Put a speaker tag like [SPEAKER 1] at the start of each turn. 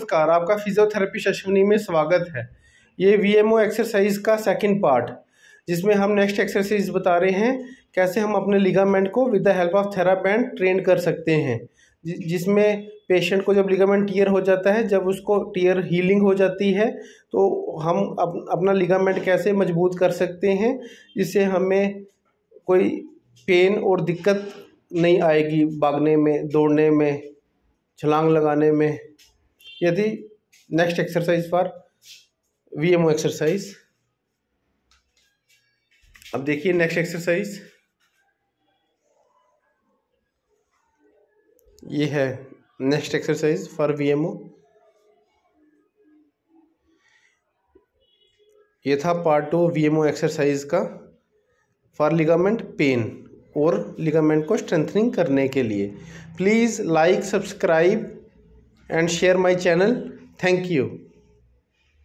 [SPEAKER 1] नमस्कार, आपका फिजियोथेरेपिस्ट अश्विनी में स्वागत है। ये वीएमओ एक्सरसाइज का सेकंड पार्ट, जिसमें हम नेक्स्ट एक्सरसाइज बता रहे हैं कैसे हम अपने लिगामेंट को with the help of TheraBand train कर सकते हैं। जिसमें पेशेंट को जब लिगामेंट टियर हो जाता है, जब उसको टियर हीलिंग हो जाती है, तो हम अपना लिगामेंट कैसे मजबूत कर सकते हैं, जिससे हमें कोई पेन और दिक्कत नहीं आएगी भागने में, दौड़ने में, छलांग लगाने में। यदि next exercise for VMO exercise. अब देखिए नेक्स्ट एक्सरसाइज, ये है नेक्स्ट एक्सरसाइज फॉर वीएमओ। ये था पार्ट 2 वीएमओ एक्सरसाइज का फॉर लिगामेंट पेन और लिगामेंट को स्ट्रेंथनिंग करने के लिए। Please like, subscribe and share my channel. Thank you.